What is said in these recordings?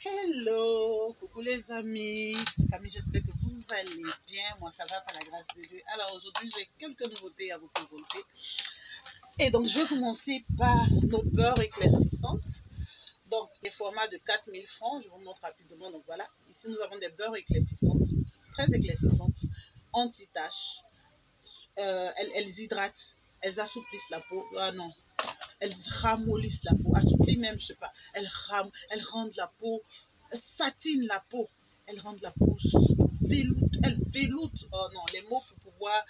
Hello, coucou les amis. Camille, j'espère que vous allez bien. Moi, ça va par la grâce de Dieu. Alors aujourd'hui, j'ai quelques nouveautés à vous présenter. Et donc, je vais commencer par nos beurres éclaircissantes. Donc, les formats de 4000 francs, je vous montre rapidement. Donc voilà, ici nous avons des beurres éclaircissantes, très éclaircissantes, anti-taches. Elles hydratent, elles assouplissent la peau. Ah non, elles ramollissent la peau, assouplissent même, je sais pas. Elles rendent la peau, satinent la peau. Elles rendent la peau veloute, elles veloutent. Oh non, les mots pour pouvoir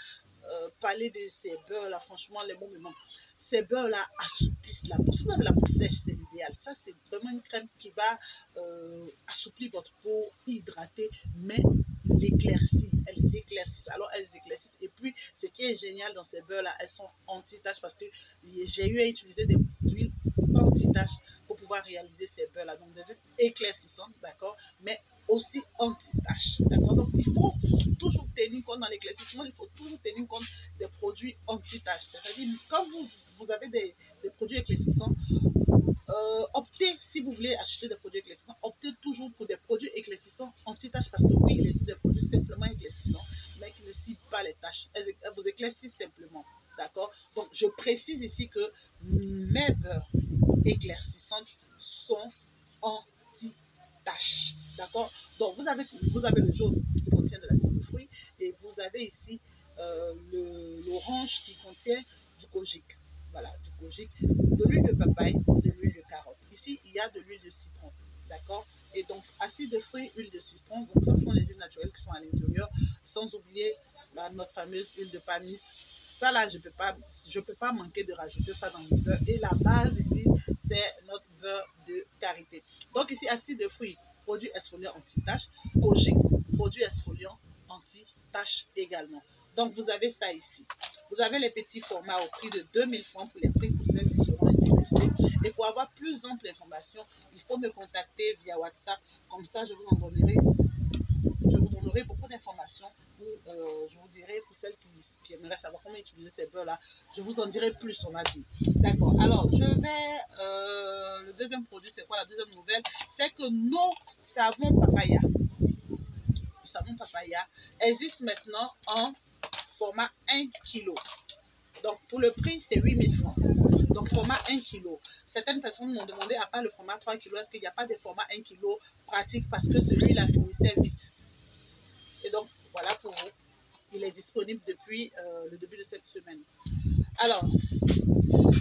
parler de ces beurres-là, franchement, les mots me manquent. Ces beurres-là assouplissent la peau. Si vous avez la peau sèche, c'est l'idéal. Ça, c'est vraiment une crème qui va assouplir votre peau, hydrater, mais l'éclaircir. Elles éclaircissent. Alors, elles éclaircissent. Et puis, ce qui est génial dans ces beurres-là, elles sont anti-taches parce que j'ai eu à utiliser des huiles anti-taches pour pouvoir réaliser ces beurres-là. Donc, des huiles éclaircissantes, d'accord, mais aussi anti-taches, d'accord. Donc, il faut toujours tenir compte dans l'éclaircissement, il faut toujours tenir compte des produits anti-taches. C'est-à-dire, quand vous avez des produits éclaircissants, optez, si vous voulez acheter des produits éclaircissants, optez toujours pour des produits éclaircissants anti-taches parce que oui, il existe des produits simplement éclaircissants, mais qui ne ciblent pas les taches. Elles vous éclaircissent simplement, d'accord. Donc, je précise ici que mes beurres éclaircissantes sont anti-taches, d'accord. Donc, vous avez le jaune qui contient de l'acide de fruits et vous avez ici l'orange qui contient du kojic. Voilà, du kojic, de l'huile de papaye, de l'huile de carotte. Ici, il y a de l'huile de citron, d'accord. Et donc, acide de fruits, huile de citron, donc ça, ce sont les huiles naturelles qui sont à l'intérieur, sans oublier notre fameuse huile de panis. Ça, là, je peux pas manquer de rajouter ça dans mon beurre. Et la base ici, c'est notre beurre de karité. Donc, ici, acide de fruits, produit exfoliant anti-tache, kojic, produit exfoliant anti-tache également. Donc, vous avez ça ici. Vous avez les petits formats au prix de 2000 francs pour les prix pour celles qui seront intéressées. Et pour avoir plus ample information, il faut me contacter via WhatsApp. Comme ça, je vous donnerai beaucoup d'informations. Je vous dirai pour celles qui aimeraient savoir comment utiliser ces beurres-là. Je vous en dirai plus, on a dit. D'accord. Alors, je vais... le deuxième produit, c'est quoi la deuxième nouvelle? C'est que nos savons papaya. Le savon papaya existe maintenant en format 1 kg. Donc, pour le prix, c'est 8000 francs. Donc, format 1 kg. Certaines personnes m'ont demandé, à part le format 3 kg, est-ce qu'il n'y a pas de format 1 kg pratique parce que celui-là finissait vite. Et donc, voilà pour vous. Il est disponible depuis le début de cette semaine. Alors,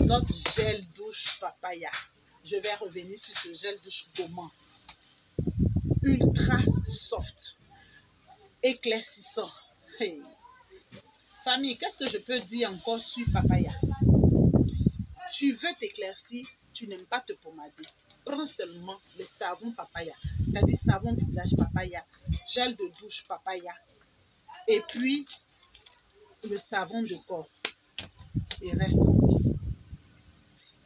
notre gel douche papaya. Je vais revenir sur ce gel douche gourmand. Ultra soft. Éclaircissant. Hey. Famille, qu'est-ce que je peux dire encore sur papaya? Tu veux t'éclaircir, tu n'aimes pas te pomader. Prends seulement le savon papaya, c'est-à-dire savon visage papaya, gel de douche papaya, et puis le savon de corps. Et reste.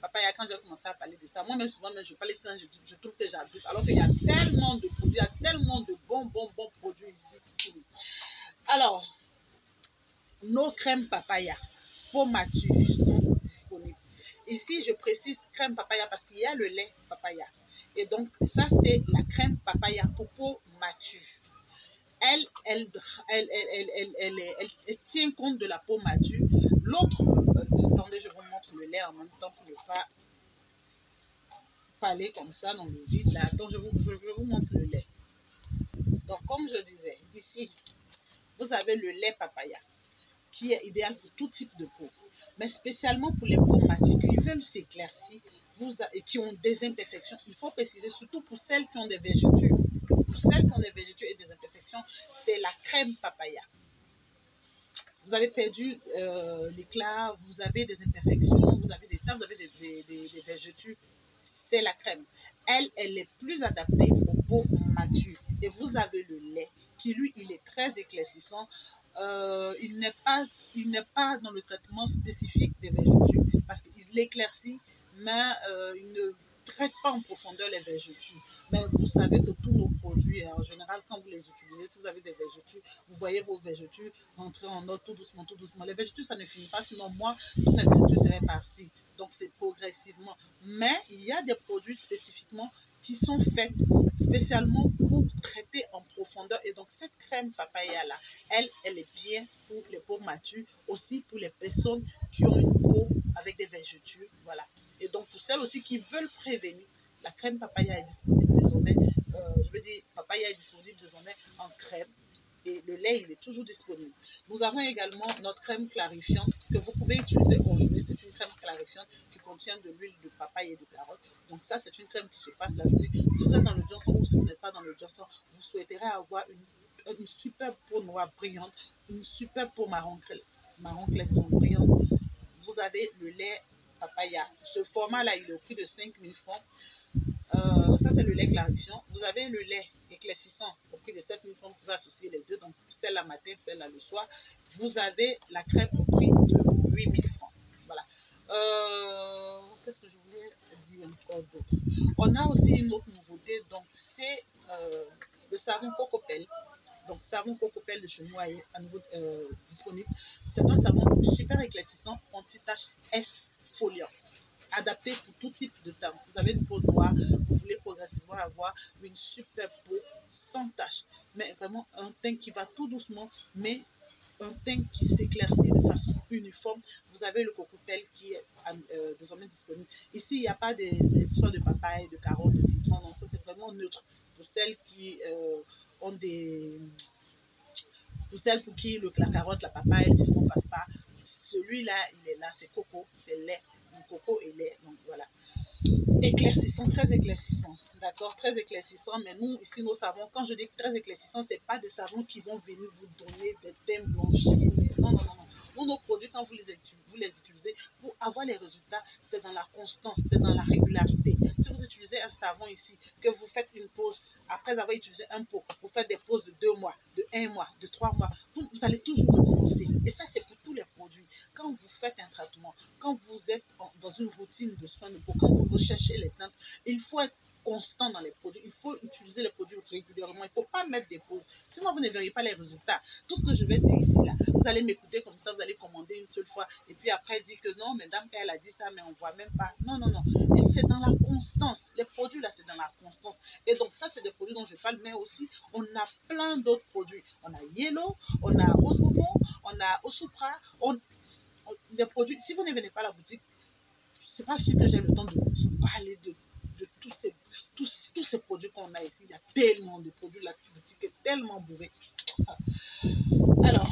Papaya, quand j'ai commencé à parler de ça, moi-même souvent, je parle quand je trouve que j'abuse, alors qu'il y a tellement de produits, il y a tellement de bons produits ici. Alors, nos crèmes papaya, peau mature, sont disponibles. Ici, je précise crème papaya parce qu'il y a le lait papaya. Et donc, ça, c'est la crème papaya pour peau mature. Elle tient compte de la peau mature. L'autre, attendez, je vous montre le lait en même temps pour ne pas parler comme ça dans le vide. Là, attends, je vous montre le lait. Donc, comme je disais, ici, vous avez le lait papaya qui est idéal pour tout type de peau, mais spécialement pour les peaux matures qui veulent s'éclaircir et qui ont des imperfections. Il faut préciser, surtout pour celles qui ont des vergetures. Pour celles qui ont des vergetures et des imperfections, c'est la crème papaya. Vous avez perdu l'éclat, vous avez des imperfections, vous avez des taches, vous avez des vergetures, c'est la crème. Elle est plus adaptée aux peaux matures. Et vous avez le lait qui, lui, il est très éclaircissant. Il n'est pas dans le traitement spécifique des vergetures parce qu'il éclaircit, mais il ne traite pas en profondeur les vergetures. Mais vous savez que tous nos produits, en général, quand vous les utilisez, si vous avez des vergetures, vous voyez vos vergetures rentrer en eau tout doucement, tout doucement. Les vergetures, ça ne finit pas, sinon moi, toutes mes vergetures seraient parties. Donc, c'est progressivement. Mais il y a des produits spécifiquement qui sont faites spécialement pour traiter en profondeur. Et donc, cette crème papaya-là, elle est bien pour les peaux matures, aussi pour les personnes qui ont une peau avec des vergetures. Voilà. Et donc, pour celles aussi qui veulent prévenir, la crème papaya est disponible désormais. Je veux dire, papaya est disponible désormais en crème. Et le lait, il est toujours disponible. Nous avons également notre crème clarifiante que vous pouvez utiliser aujourd'hui. C'est une crème clarifiante qui contient de l'huile de papaye et de carotte. Donc ça, c'est une crème qui se passe la journée. Si vous êtes dans le Johnson ou si vous n'êtes pas dans le Johnson, vous souhaiterez avoir une super peau noire brillante, une super peau marron clair brillante. Vous avez le lait papaya. Ce format-là, il est au prix de 5000 francs. Ça, c'est le lait clarifiant. Vous avez le lait éclaircissant au prix de 7000 francs. Vous pouvez associer les deux. Donc, celle-là matin, celle-là le soir. Vous avez la crème au prix de 8000 francs. Voilà. Qu'est-ce que je voulais dire encore d'autre? On a aussi une autre nouveauté. Donc, c'est le savon Cocopel. Donc, savon Cocopel de chez nous à nouveau disponible. C'est un savon super éclaircissant anti-tache exfoliant, adapté pour tout type de teint. Vous avez une peau noire, vous voulez progressivement avoir une super peau sans tache, mais vraiment un teint qui va tout doucement, mais un teint qui s'éclaircit de façon uniforme. Vous avez le Cocopel qui est désormais disponible. Ici, il n'y a pas des histoires de papaye, de carottes, de citron, non, ça c'est vraiment neutre. Pour celles qui ont des... Pour celles pour qui la carotte, la papaye, le citron ne passe pas, celui-là, il est là, c'est coco, c'est lait. Coco et lait, donc voilà. Éclaircissant, très éclaircissant, d'accord, très éclaircissant, mais nous, ici, nos savons, quand je dis très éclaircissant, c'est pas des savons qui vont venir vous donner des teints blanchis, non, non, non, non. Nous, nos produits, quand vous les utilisez, pour avoir les résultats, c'est dans la constance, c'est dans la régularité. Si vous utilisez un savon ici, que vous faites une pause, après avoir utilisé un pot, vous faites des pauses de 2 mois, de 1 mois, de 3 mois, vous allez toujours recommencer. Et ça, c'est pour tous les produits. Quand vous faites un traitement, quand vous êtes dans une routine de soins de peau, quand vous recherchez les teintes, il faut être constant dans les produits. Il faut utiliser les produits régulièrement. Il ne faut pas mettre des pauses. Sinon, vous ne verrez pas les résultats. Tout ce que je vais dire ici, là, vous allez m'écouter comme ça, vous allez commander une seule fois et puis après dire que non, mesdames, elle a dit ça, mais on ne voit même pas. Non, non, non. C'est dans la constance. Les produits, là, c'est dans la constance. Et donc, ça, c'est des produits dont je parle, mais aussi, on a plein d'autres produits. On a Yellow, on a Rose Momo, on a Osupra, les produits. Si vous ne venez pas à la boutique, c'est pas sûr que j'ai le temps de vous parler de tous ces produits qu'on a ici. Il y a tellement de produits, la boutique est tellement bourrée. Alors,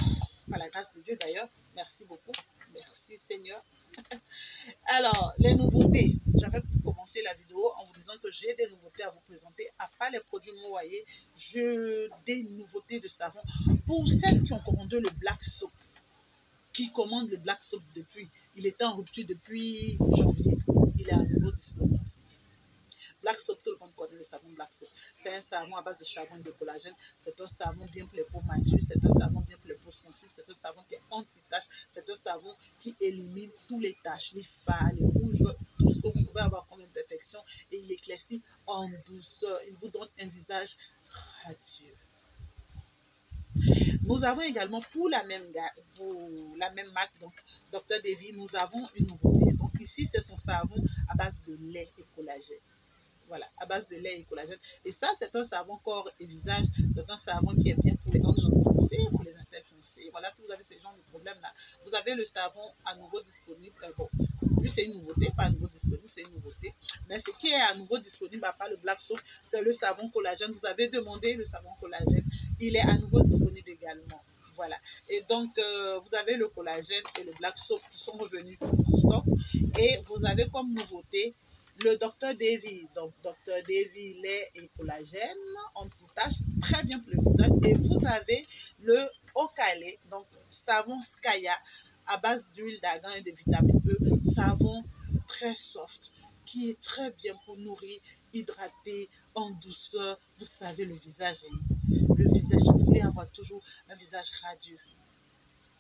par la grâce de Dieu d'ailleurs, merci beaucoup, merci Seigneur. Alors, les nouveautés. J'avais commencé la vidéo en vous disant que j'ai des nouveautés à vous présenter. À part les produits noyés, j'ai des nouveautés de savon. Pour celles qui ont commandé le Black Soap, qui commande le Black Soap depuis, il était en rupture depuis janvier. Il est à nouveau disponible. Black Soap, tout le monde connaît le savon Black Soap. C'est un savon à base de charbon et de collagène. C'est un savon bien pour les peaux matures. C'est un savon bien pour les peaux sensibles. C'est un savon qui est anti-tache. C'est un savon qui élimine tous les taches, les fards, les rouges, tout ce que vous pouvez avoir comme imperfection. Et il éclaircit en douceur. Il vous donne un visage radieux. Nous avons également pour la même marque, donc Dr. Davy, nous avons une nouveauté. Donc ici, c'est son savon à base de lait et collagène. Voilà, à base de lait et collagène. Et ça, c'est un savon corps et visage. C'est un savon qui est bien pour les hanches foncées, pour les aisselles foncées. Voilà, si vous avez ce genre de problème-là, vous avez le savon à nouveau disponible. Bon, lui, c'est une nouveauté, pas à nouveau disponible, c'est une nouveauté. Mais ce qui est à nouveau disponible, à part le Black Soap, c'est le savon collagène. Vous avez demandé le savon collagène. Il est à nouveau disponible également. Voilà. Et donc, vous avez le collagène et le Black Soap qui sont revenus en stock. Et vous avez comme nouveauté le Dr. Davy. Donc, Dr. Davy, lait et collagène, anti-tache, très bien pour le visage. Et vous avez le Okale, donc savon Skaya à base d'huile d'argan et de vitamine E. Savon très soft, qui est très bien pour nourrir, hydrater, en douceur. Vous savez, le visage, vous voulez avoir toujours un visage radieux.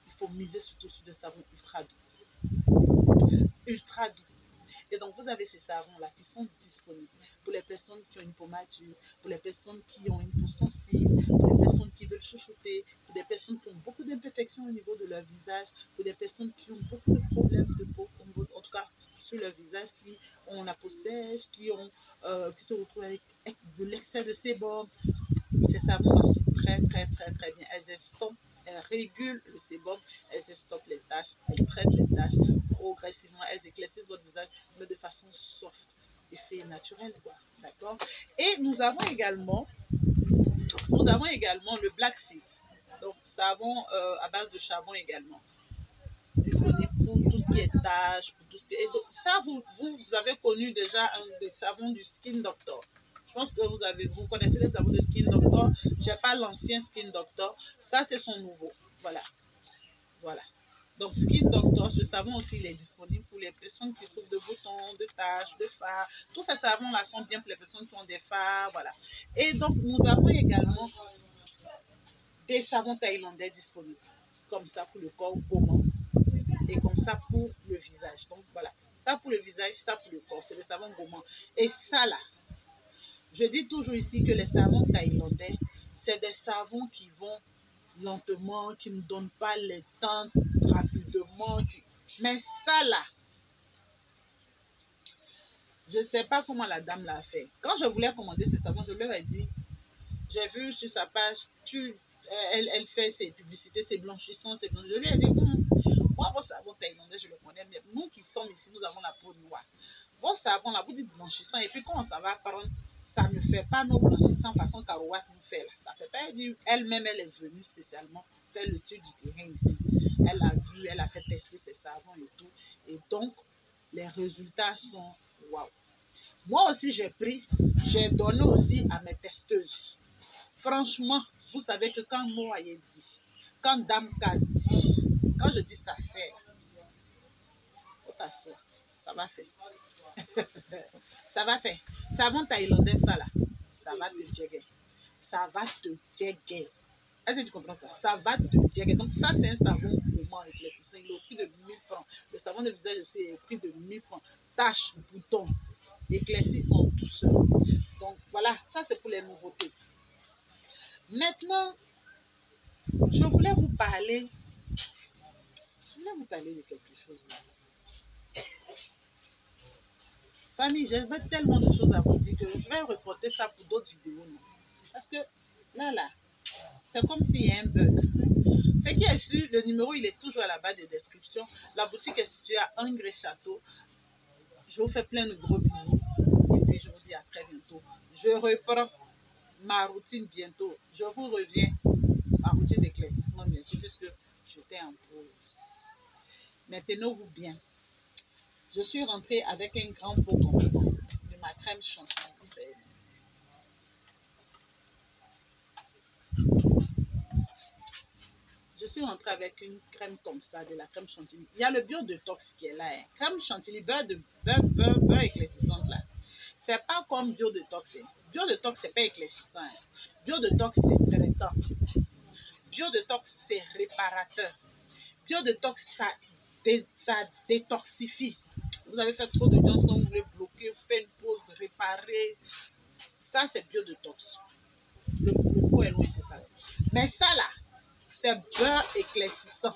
Il faut miser surtout sur des savons ultra doux. Ultra doux. Et donc, vous avez ces savons-là qui sont disponibles pour les personnes qui ont une peau mature, pour les personnes qui ont une peau sensible, pour les personnes qui veulent chouchouter, pour des personnes qui ont beaucoup d'imperfections au niveau de leur visage, pour des personnes qui ont beaucoup de problèmes de peau, en tout cas, sur leur visage, qui ont la peau sèche, qui se retrouvent avec de l'excès de sébum. Ces savons-là sont très bien. Elles estompent, elles régulent le sébum, elles estompent les taches, elles traitent les taches progressivement, elles éclaircissent votre visage, mais de façon soft, effet naturel, quoi. D'accord? Et nous avons également le Black Seed. Donc, savon à base de charbon également. Disponible pour tout ce qui est taches, pour tout ce qui est... Donc, ça, vous avez connu déjà un des savons du Skin Doctor. Je pense que vous connaissez les savons de Skin Doctor. Je n'ai pas l'ancien Skin Doctor. Ça, c'est son nouveau. Voilà. Voilà. Donc, Skin Doctor, ce savon aussi, il est disponible pour les personnes qui souffrent de boutons, de taches, de fards. Tous ces savons-là sont bien pour les personnes qui ont des fards. Voilà. Et donc, nous avons également des savons thaïlandais disponibles. Comme ça pour le corps gourmand. Et comme ça pour le visage. Donc, voilà. Ça pour le visage, ça pour le corps. C'est des savons gourmands. Et ça, là, je dis toujours ici que les savons thaïlandais, c'est des savons qui vont lentement, qui ne donnent pas les teintes rapidement. Mais ça là, je ne sais pas comment la dame l'a fait. Quand je voulais commander ces savons, je leur ai dit, j'ai vu sur sa page, elle fait ses publicités, ses blanchissants, Je lui ai dit, moi, vos savons thaïlandais, je le connais, mais nous qui sommes ici, nous avons la peau noire. Vos savons là, vous dites blanchissant, et puis quand on s'en va prendre, ça ne fait pas nos blanchissants façon Karouat nous fait là. Ça fait pas, elle-même, elle est venue spécialement faire le tour du terrain ici. Elle a vu, elle a fait tester ses savons et tout. Et donc, les résultats sont waouh. Moi aussi, j'ai pris, j'ai donné aussi à mes testeuses. Franchement, vous savez que quand moi ai dit, quand Dame K dit, quand je dis ça fait, faut t'asseoir, ça va faire. Ça va faire. Savon thaïlandais, ça là, ça va te jagger. Ça va te jagger. Est-ce que tu comprends ça? Ça va te jagger. Donc ça, c'est un savon gourmand éclaircissant. Il est au prix de 1000 francs. Le savon de visage aussi est au prix de 1000 francs. Taches, boutons, éclairci en douceur. Donc voilà, ça c'est pour les nouveautés. Maintenant, je voulais vous parler de quelque chose. Famille, j'avais tellement de choses à vous dire que je vais reporter ça pour d'autres vidéos. Non? Parce que là, c'est comme s'il y a un bug. Ce qui est sûr, le numéro, il est toujours à la barre de description. La boutique est située à Angré Château. Je vous fais plein de gros bisous. Et puis, je vous dis à très bientôt. Je reprends ma routine bientôt. Je vous reviens en routine d'éclaircissement, bien sûr, puisque j'étais en pause. Mais tenez-vous bien. Je suis rentrée avec un grand pot comme ça, de ma crème chantilly. Vous savez. Je suis rentrée avec une crème comme ça, de la crème chantilly. Il y a le bio détox qui est là. Hein. Crème chantilly, beurre éclaircissante là. C'est pas comme bio détox. Hein. Bio détox, c'est pas éclaircissant. Hein. Bio détox, c'est traitant. Bio détox, c'est réparateur. Bio détox, ça détoxifie. Vous avez fait trop de Johnson, vous voulez bloquer, vous faites une pause, réparer. Ça, c'est bio détox. Le pot est loin, c'est ça. Mais ça là, c'est beurre éclaircissant.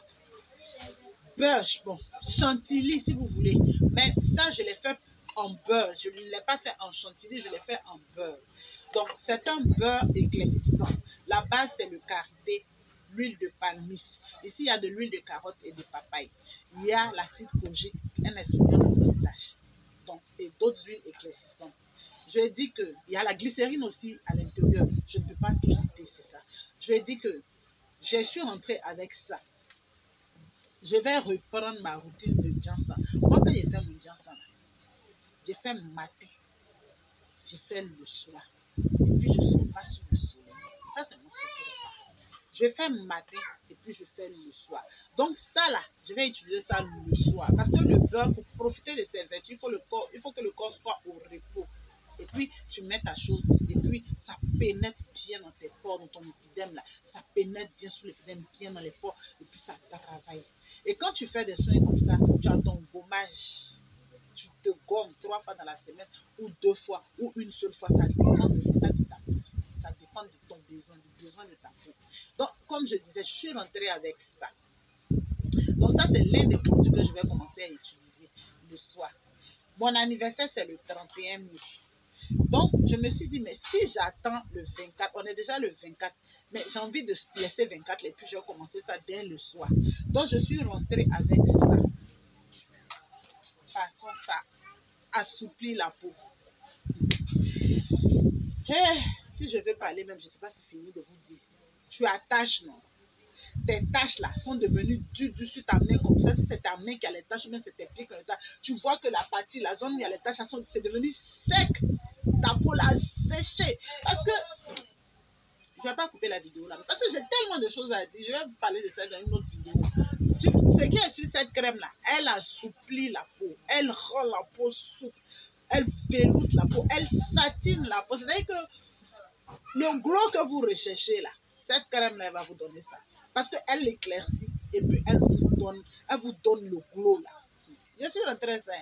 Beurre, bon, chantilly si vous voulez. Mais ça, je l'ai fait en beurre. Je ne l'ai pas fait en chantilly, je l'ai fait en beurre. Donc, c'est un beurre éclaircissant. La base, c'est le karité, l'huile de palmiste. Ici, il y a de l'huile de carotte et de papaye. Il y a l'acide kojique, un exfoliant anti-tache. Donc, et d'autres huiles éclaircissantes. Je dis que il y a la glycérine aussi à l'intérieur. Je ne peux pas tout citer, c'est ça. Je dis que je suis rentrée avec ça. Je vais reprendre ma routine de Janssen. Moi, quand j'ai fait mon Janssen, j'ai fait matin, j'ai fait le soir. Et puis, je ne sors pas sur le soleil. Ça, c'est mon secret. Je fais matin et puis je fais le soir. Donc, ça là, je vais utiliser ça le soir. Parce que le beurre, pour profiter de ses vertus, il faut que le corps soit au repos. Et puis, tu mets ta chose, et puis, ça pénètre bien dans tes pores, dans ton épiderme, là. Ça pénètre bien sous l'épiderme, bien dans les pores, et puis ça travaille. Et quand tu fais des soins comme ça, tu as ton gommage. Tu te gommes 3 fois dans la semaine, ou 2 fois, ou une seule fois. Ça dépend de l'état de ta peau. Ça dépend de ton besoin, du besoin de ta peau. Donc, comme je disais, je suis rentrée avec ça. Donc, ça, c'est l'un des produits que je vais commencer à utiliser le soir. Mon anniversaire, c'est le 31 mai. Donc, je me suis dit, mais si j'attends le 24, on est déjà le 24, mais j'ai envie de laisser 24 et puis je vais commencer ça dès le soir. Donc, je suis rentrée avec ça. Façon, ça assouplit la peau. Hey, si je veux parler même, je ne sais pas si c'est fini de vous dire. Tu attaches, non? Tes taches là sont devenues dures sur ta main comme ça. Si c'est ta main qui a les taches, mais c'est tes pieds qui ont les taches. Tu vois que la partie, la zone où il y a les taches, c'est devenu sec. Ta peau là séchée. Parce que, je ne vais pas couper la vidéo là. Parce que j'ai tellement de choses à dire. Je vais vous parler de ça dans une autre vidéo. Ce qui est sur cette crème là, elle assouplit la peau. Elle rend la peau souple. Elle veloute la peau. Elle satine la peau. C'est-à-dire que le glow que vous recherchez là, cette crème là, elle va vous donner ça. Parce qu'elle l'éclaircit et puis elle vous donne le glow là. Je suis rentrée ça.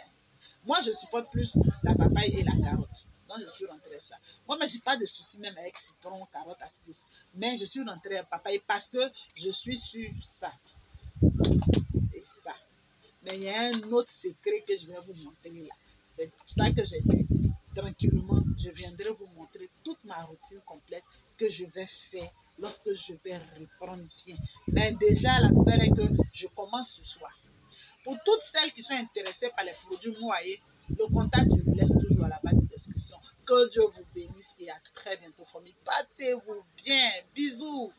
Moi, je supporte plus la papaye et la carotte. Donc, je suis rentrée ça. Moi, mais je n'ai pas de souci même avec citron, carotte, acide. Mais je suis rentrée à papaye parce que je suis sur ça. Et ça. Mais il y a un autre secret que je vais vous montrer là. C'est pour ça que j'ai dit tranquillement, je viendrai vous montrer toute ma routine complète que je vais faire lorsque je vais reprendre bien. Mais déjà, la nouvelle est que je commence ce soir. Pour toutes celles qui sont intéressées par les produits Moaye, le contact, je vous laisse toujours à la barre de description. Que Dieu vous bénisse et à très bientôt, famille. Battez-vous bien. Bisous.